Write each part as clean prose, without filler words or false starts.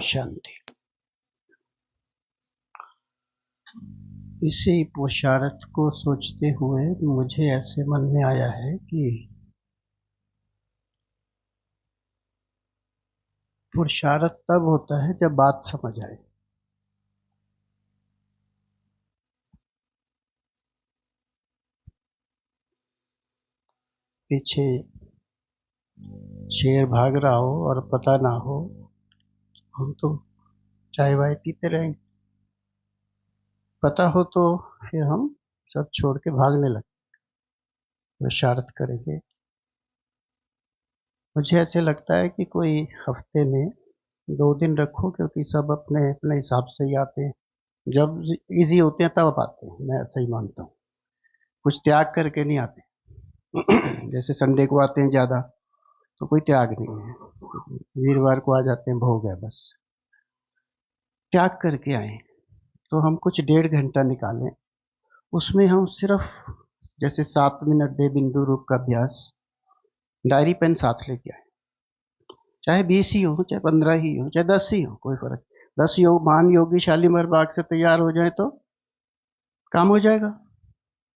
शांति। इसी पुरुषार्थ को सोचते हुए मुझे ऐसे मन में आया है कि पुरुषार्थ तब होता है जब बात समझ आए। पीछे शेर भाग रहा हो और पता ना हो, हम तो चाय वाय पीते रहेंगे। पता हो तो फिर हम सब छोड़ के भागने लगते, पुरुषार्थ करेंगे। मुझे ऐसे लगता है कि कोई हफ्ते में 2 दिन रखो, क्योंकि सब अपने अपने हिसाब से ही आते हैं। जब इजी होते हैं तब आते हैं, मैं ऐसा ही मानता हूँ। कुछ त्याग करके नहीं आते। जैसे संडे को आते हैं ज़्यादा, तो कोई त्याग नहीं है। वीरवार को आ जाते हैं, भोग है बस। त्याग करके आए तो हम कुछ 1.5 घंटा निकालें, उसमें हम सिर्फ जैसे 7 मिनट बेबिंदु रूप का अभ्यास, डायरी पेन साथ लेके आए। चाहे 20 ही हो, चाहे 15 ही हो, चाहे 10 ही हो, कोई फर्क। 10 योग महान योगी शालीमार बाग से तैयार हो जाए तो काम हो जाएगा।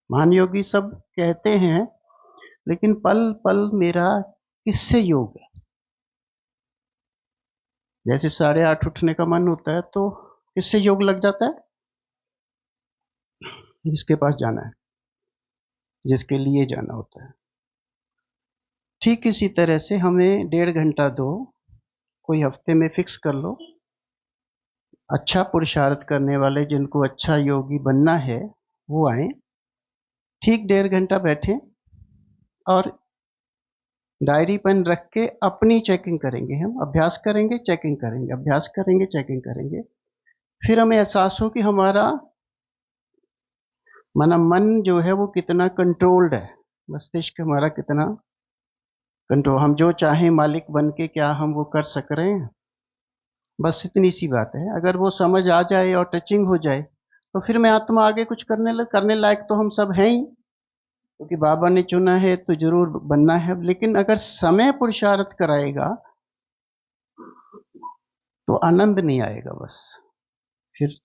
महान योगी सब कहते हैं, लेकिन पल पल मेरा किससे योग है? जैसे 8:30 उठने का मन होता है तो किससे योग लग जाता है? जिसके पास जाना है, जिसके लिए जाना होता है। ठीक इसी तरह से हमें 1.5 घंटा दो, कोई हफ्ते में फिक्स कर लो। अच्छा पुरुषार्थ करने वाले, जिनको अच्छा योगी बनना है, वो आए। ठीक 1.5 घंटा बैठे और डायरी पेन रख के अपनी चेकिंग करेंगे। हम अभ्यास करेंगे, चेकिंग करेंगे, अभ्यास करेंगे, चेकिंग करेंगे। फिर हमें एहसास हो कि हमारा मन जो है वो कितना कंट्रोल्ड है, मस्तिष्क हमारा कितना कंट्रोल, हम जो चाहें मालिक बन के क्या हम वो कर सक रहे हैं। बस इतनी सी बात है। अगर वो समझ आ जाए और टचिंग हो जाए तो फिर मैं आत्मा आगे कुछ करने लायक तो हम सब हैं ही, क्योंकि बाबा ने चुना है तो जरूर बनना है। लेकिन अगर समय पुरुषार्थ कराएगा तो आनंद नहीं आएगा। बस फिर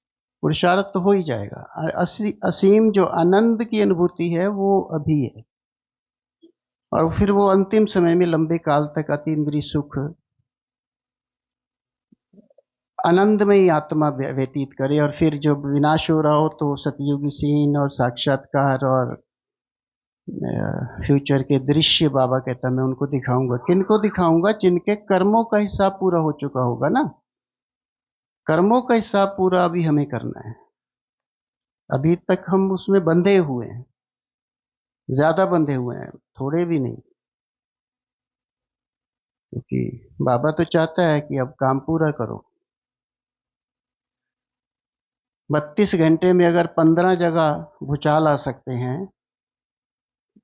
पुरुषार्थ तो हो ही जाएगा। असीम जो आनंद की अनुभूति है वो अभी है, और फिर वो अंतिम समय में लंबे काल तक अतीन्द्रिय सुख आनंद में ही आत्मा व्यतीत करे। और फिर जब विनाश हो रहा हो तो सतयुगी सीन और साक्षात्कार और फ्यूचर के दृश्य बाबा कहता मैं उनको दिखाऊंगा। किनको दिखाऊंगा? जिनके कर्मों का हिसाब पूरा हो चुका होगा ना। कर्मों का हिसाब पूरा अभी हमें करना है। अभी तक हम उसमें बंधे हुए हैं, ज्यादा बंधे हुए हैं, थोड़े भी नहीं। क्योंकि बाबा तो चाहता है कि अब काम पूरा करो। 32 घंटे में अगर 15 जगह भूचाल आ सकते हैं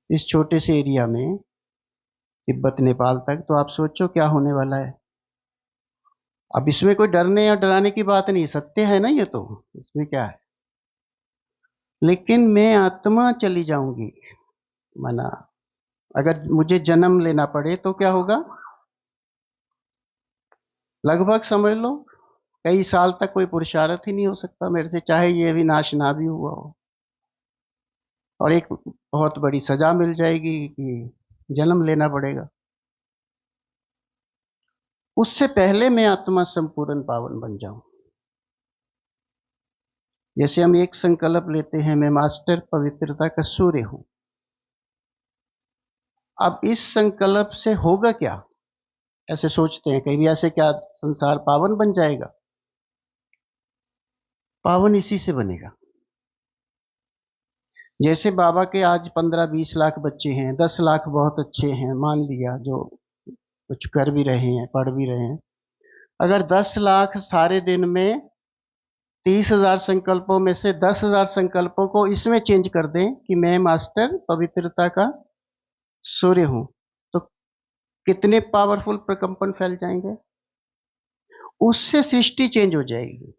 इस छोटे से एरिया में, तिब्बत नेपाल तक, तो आप सोचो क्या होने वाला है। अब इसमें कोई डरने या डराने की बात नहीं, सत्य है ना ये, तो इसमें क्या है। लेकिन मैं आत्मा चली जाऊंगी, माना अगर मुझे जन्म लेना पड़े तो क्या होगा? लगभग समझ लो कई साल तक कोई पुरुषार्थ ही नहीं हो सकता मेरे से, चाहे ये विनाश ना भी हुआ हो। और एक बहुत बड़ी सजा मिल जाएगी कि जन्म लेना पड़ेगा। उससे पहले मैं आत्मा संपूर्ण पावन बन जाऊं। जैसे हम एक संकल्प लेते हैं, मैं मास्टर पवित्रता का सूर्य हूं। अब इस संकल्प से होगा क्या? ऐसे सोचते हैं कहीं भी, ऐसे क्या संसार पावन बन जाएगा? पावन इसी से बनेगा। जैसे बाबा के आज 15-20 लाख बच्चे हैं, 10 लाख बहुत अच्छे हैं मान लिया, जो कुछ कर भी रहे हैं, पढ़ भी रहे हैं। अगर 10 लाख सारे दिन में 30,000 संकल्पों में से 10,000 संकल्पों को इसमें चेंज कर दें कि मैं मास्टर पवित्रता का सूर्य हूं, तो कितने पावरफुल प्रकंपन फैल जाएंगे। उससे सृष्टि चेंज हो जाएगी।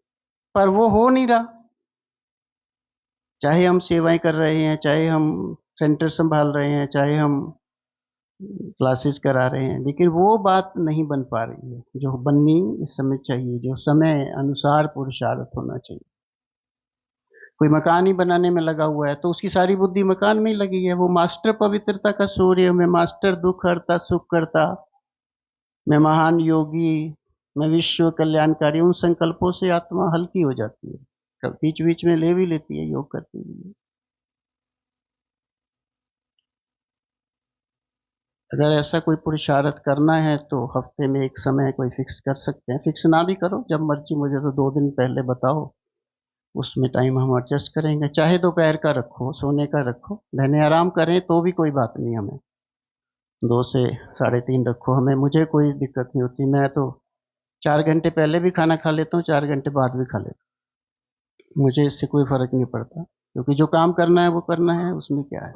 पर वो हो नहीं रहा। चाहे हम सेवाएं कर रहे हैं, चाहे हम सेंटर संभाल रहे हैं, चाहे हम क्लासेस करा रहे हैं, लेकिन वो बात नहीं बन पा रही है जो बननी इस समय चाहिए, जो समय अनुसार पुरुषार्थ होना चाहिए। कोई मकान ही बनाने में लगा हुआ है तो उसकी सारी बुद्धि मकान में ही लगी है। वो मास्टर पवित्रता का सूर्य, मैं मास्टर दुख हरता सुख करता, मैं महान योगी, मैं विश्व कल्याणकारी, उन संकल्पों से आत्मा हल्की हो जाती है। कब बीच बीच में ले भी लेती है योग करती हुई। अगर ऐसा कोई पुरुषार्थ करना है तो हफ्ते में एक समय कोई फिक्स कर सकते हैं। फिक्स ना भी करो, जब मर्जी, मुझे तो 2 दिन पहले बताओ, उसमें टाइम हम एडजस्ट करेंगे। चाहे दोपहर का रखो, सोने का रखो, रहने आराम करें तो भी कोई बात नहीं। हमें 2 से 3:30 रखो, हमें, मुझे कोई दिक्कत नहीं होती। मैं तो 4 घंटे पहले भी खाना खा लेता हूँ, 4 घंटे बाद भी खा लेता हूँ, मुझे इससे कोई फर्क नहीं पड़ता, क्योंकि जो काम करना है वो करना है, उसमें क्या है।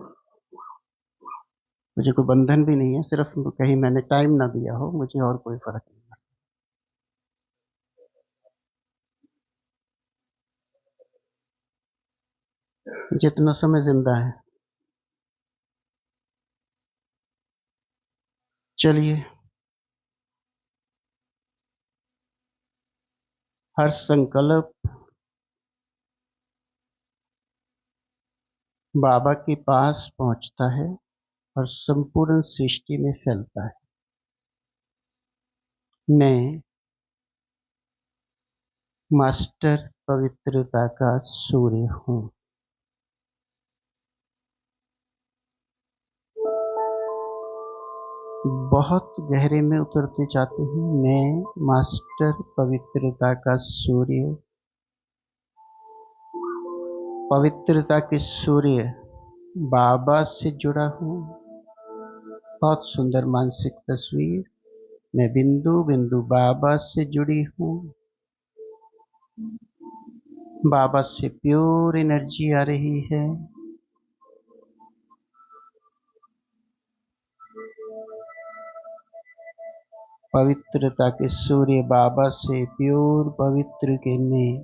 मुझे कोई बंधन भी नहीं है, सिर्फ कहीं मैंने टाइम ना दिया हो, मुझे और कोई फर्क नहीं पड़ता। जितना समय जिंदा है। चलिए, हर संकल्प बाबा के पास पहुंचता है और संपूर्ण सृष्टि में फैलता है। मैं मास्टर पवित्रता का सूर्य हूँ। बहुत गहरे में उतरते जाते हैं। मैं मास्टर पवित्रता का सूर्य, पवित्रता के सूर्य बाबा से जुड़ा हूँ। बहुत सुंदर मानसिक तस्वीर। मैं बिंदु बिंदु बाबा से जुड़ी हूँ। बाबा से प्योर एनर्जी आ रही है। पवित्रता के सूर्य बाबा से प्योर पवित्र किरणें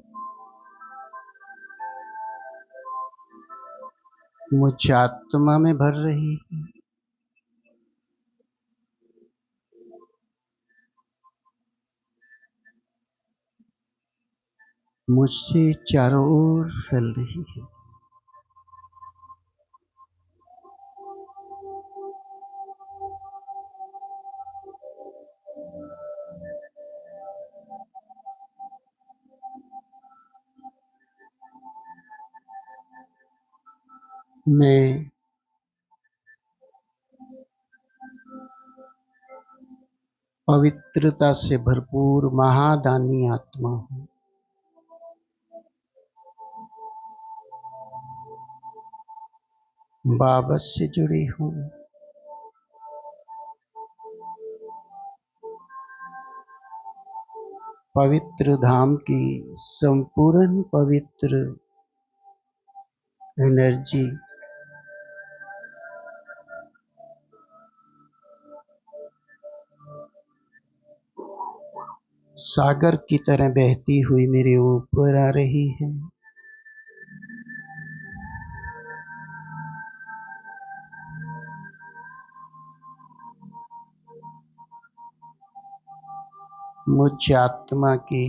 मुझ आत्मा में भर रही है। मुझसे चारों ओर फैल रही है। मैं पवित्रता से भरपूर महादानी आत्मा हूँ। बाबा से जुड़ी हूँ। पवित्र धाम की संपूर्ण पवित्र एनर्जी सागर की तरह बहती हुई मेरे ऊपर आ रही है। मुझ आत्मा की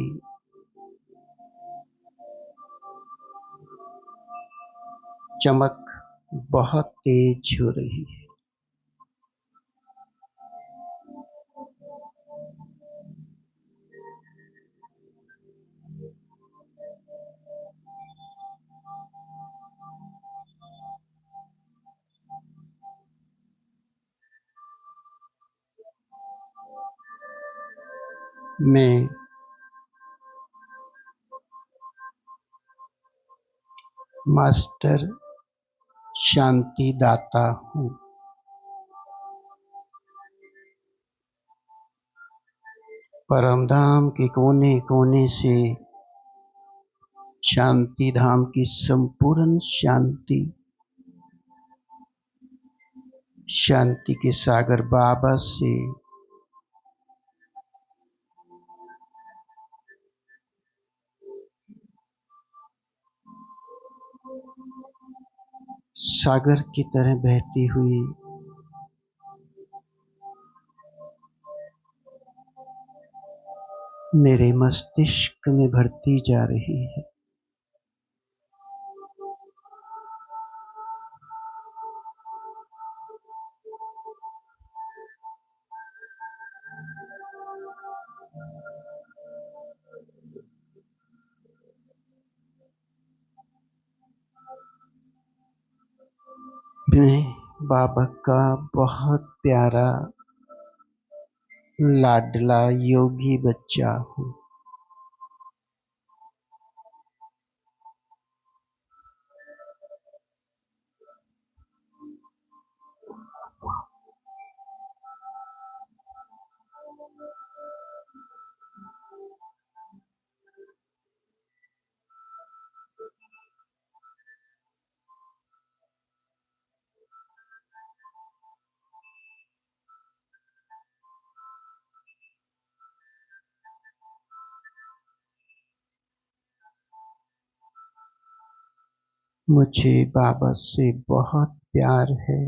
चमक बहुत तेज हो रही है। मैं मास्टर शांति दाता हूँ। परमधाम के कोने कोने से शांति धाम की संपूर्ण शांति, शांति के सागर बाबा से सागर की तरह बहती हुई मेरे मस्तिष्क में भरती जा रही है। मैं बाबा का बहुत प्यारा लाडला योगी बच्चा हूँ। मुझे बाबा से बहुत प्यार है।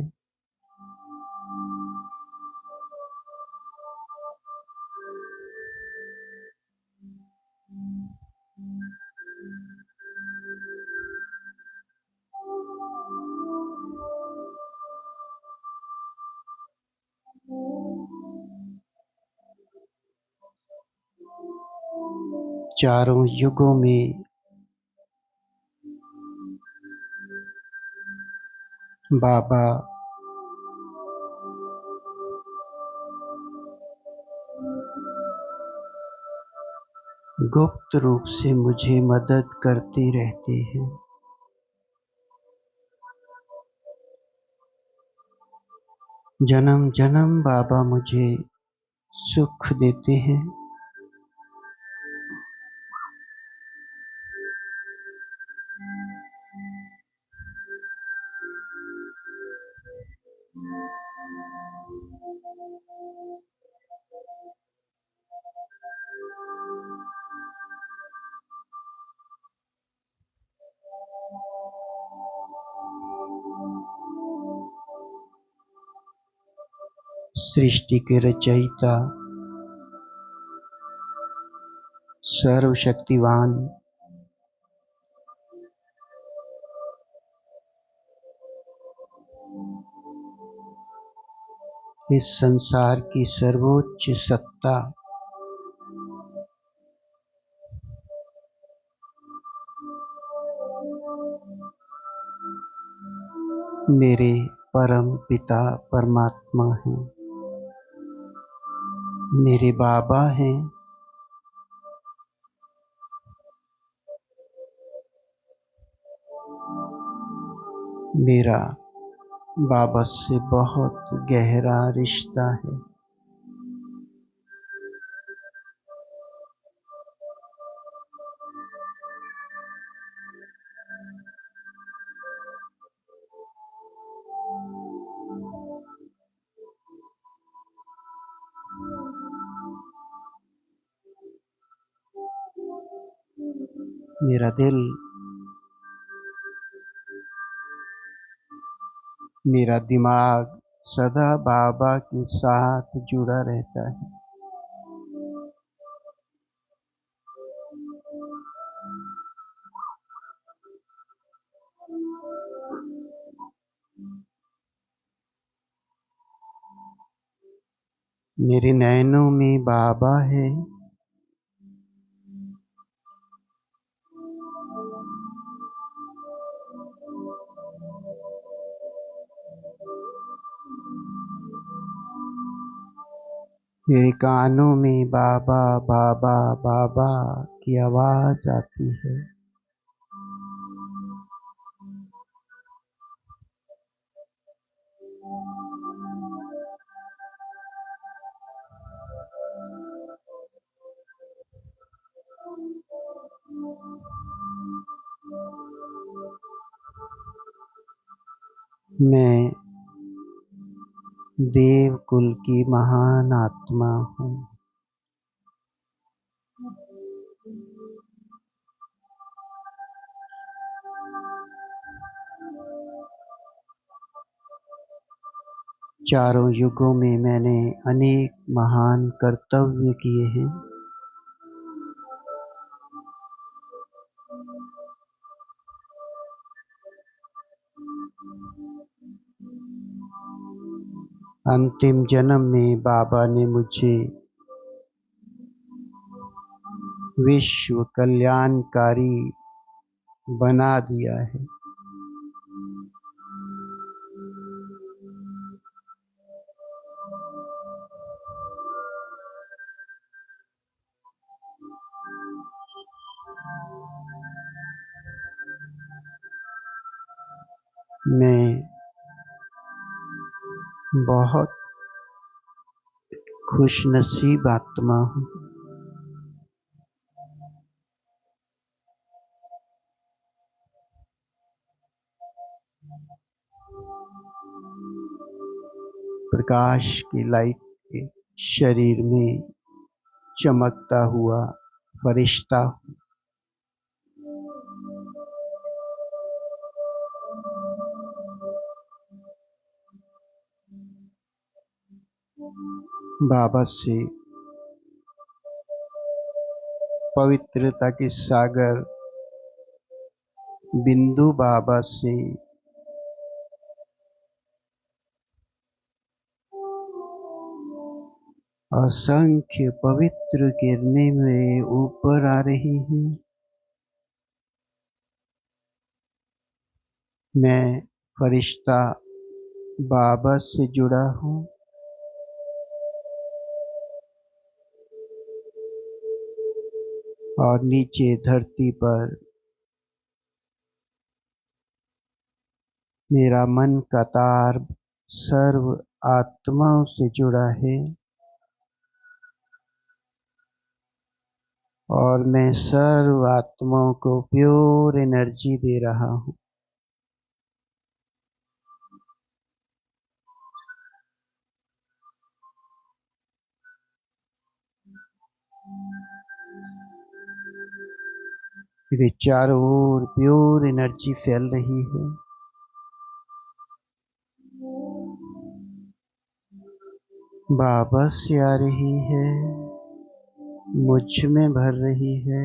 चारों युगों में बाबा गुप्त रूप से मुझे मदद करते रहते हैं। जन्म जन्म बाबा मुझे सुख देते हैं। सृष्टि के रचयिता, सर्वशक्तिवान, इस संसार की सर्वोच्च सत्ता, मेरे परम पिता परमात्मा हैं, मेरे बाबा हैं। मेरा बाबा से बहुत गहरा रिश्ता है। मेरा दिल, मेरा दिमाग सदा बाबा के साथ जुड़ा रहता है। मेरे नैनों में बाबा है। मेरे कानों में बाबा बाबा बाबा की आवाज आती है। मैं देव कुल की महान आत्मा हूँ। चारों युगों में मैंने अनेक महान कर्तव्य किए हैं। अंतिम जन्म में बाबा ने मुझे विश्व कल्याणकारी बना दिया है। मैं बहुत खुशनसीब आत्मा हूँ। प्रकाश की लाइट के शरीर में चमकता हुआ फरिश्ता। बाबा से पवित्रता के सागर बिंदु बाबा से असंख्य पवित्र किरणें मेरे ऊपर आ रही हैं। मैं फरिश्ता बाबा से जुड़ा हूँ और नीचे धरती पर मेरा मन का तार सर्व आत्माओं से जुड़ा है और मैं सर्व आत्माओं को प्योर एनर्जी दे रहा हूँ। मेरे चारों ओर प्योर एनर्जी फैल रही है। बाबा से आ रही है, मुझ में भर रही है।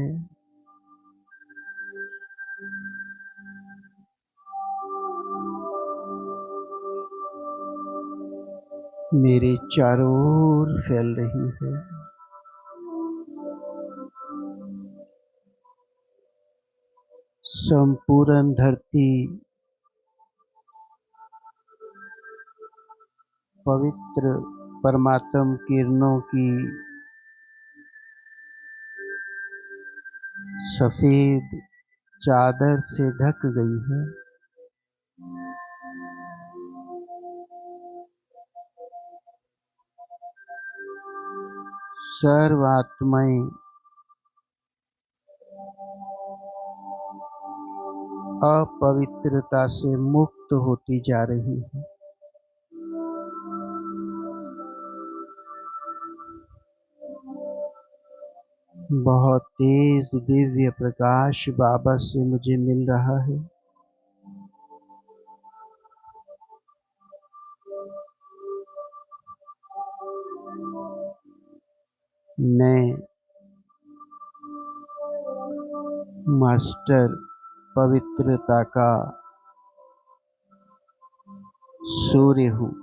मेरे चारों ओर फैल रही है। संपूर्ण धरती पवित्र परमात्म किरणों की सफेद चादर से ढक गई है। सर्व आत्माएं अपवित्रता से मुक्त होती जा रही है। बहुत तेज दिव्य प्रकाश बाबा से मुझे मिल रहा है। मैं मास्टर पवित्रता का सूर्य हूँ।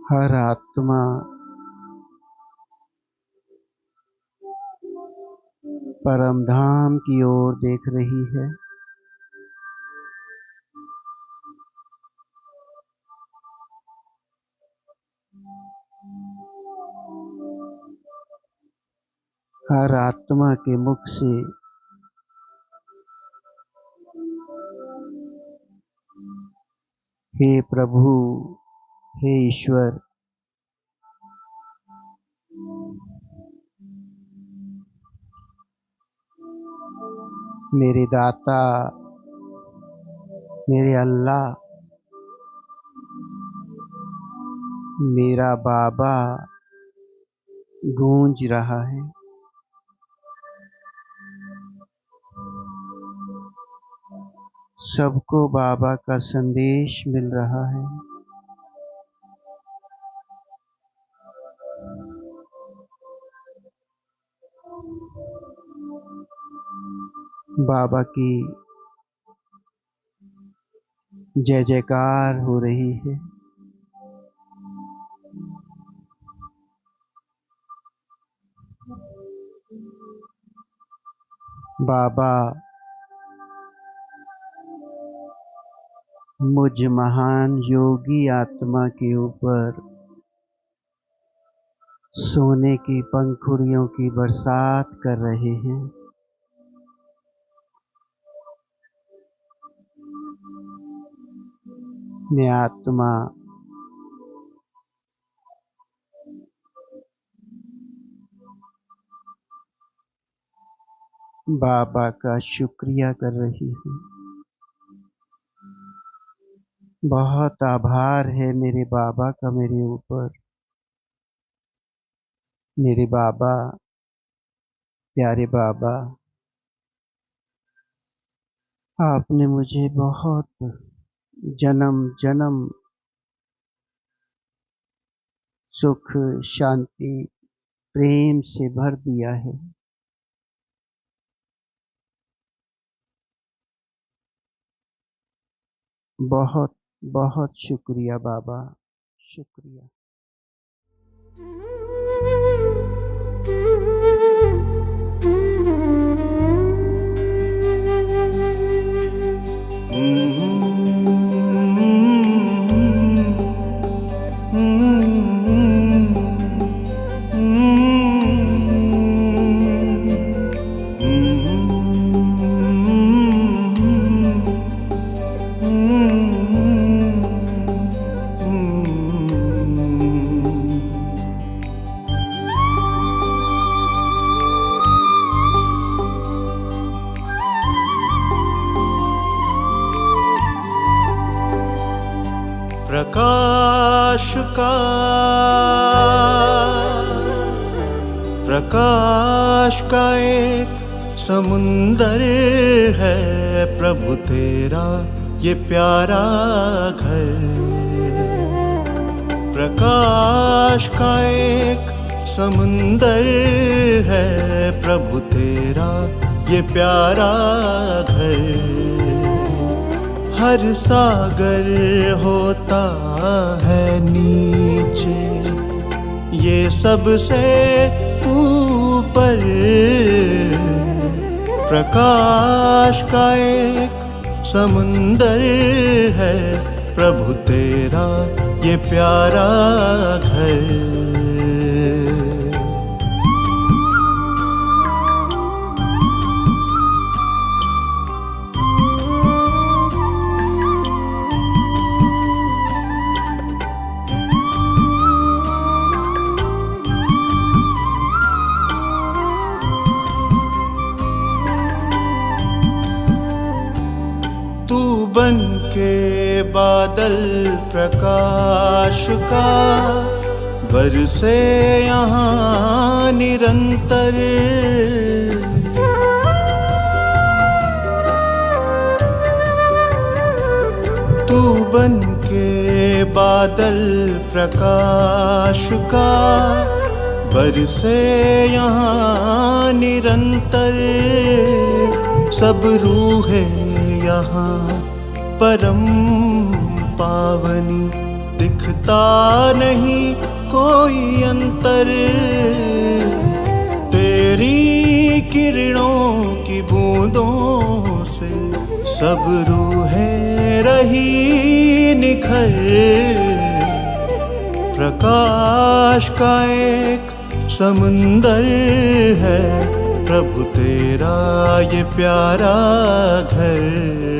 हर आत्मा परम धाम की ओर देख रही है। हर आत्मा के मुख से हे प्रभु, हे ईश्वर, मेरे दाता, मेरे अल्लाह, मेरा बाबा गूंज रहा है। सबको बाबा का संदेश मिल रहा है। बाबा की जय जयकार हो रही है। बाबा मुझ महान योगी आत्मा के ऊपर सोने की पंखुड़ियों की बरसात कर रहे हैं। मैं आत्मा बाबा का शुक्रिया कर रही हूँ। बहुत आभार है मेरे बाबा का मेरे ऊपर। मेरे बाबा, प्यारे बाबा, आपने मुझे बहुत जन्म जन्म सुख, शांति, प्रेम से भर दिया है। बहुत बहुत शुक्रिया बाबा, शुक्रिया। प्रकाश का एक समुंदर है प्रभु तेरा ये प्यारा घर। प्रकाश का एक समुंदर है प्रभु तेरा ये प्यारा घर। हर सागर होता है नीचे, ये सबसे ऊपर। प्रकाश का एक समुंदर है प्रभु तेरा ये प्यारा घर। बन के बादल प्रकाश का बरसे यहाँ निरंतर। तू बन के बादल प्रकाश का बरसे यहाँ निरंतर। सब रूहें यहाँ परम पावनी, दिखता नहीं कोई अंतर। तेरी किरणों की बूंदों से सब रूहें रही निखर। प्रकाश का एक समुंदर है प्रभु तेरा ये प्यारा घर।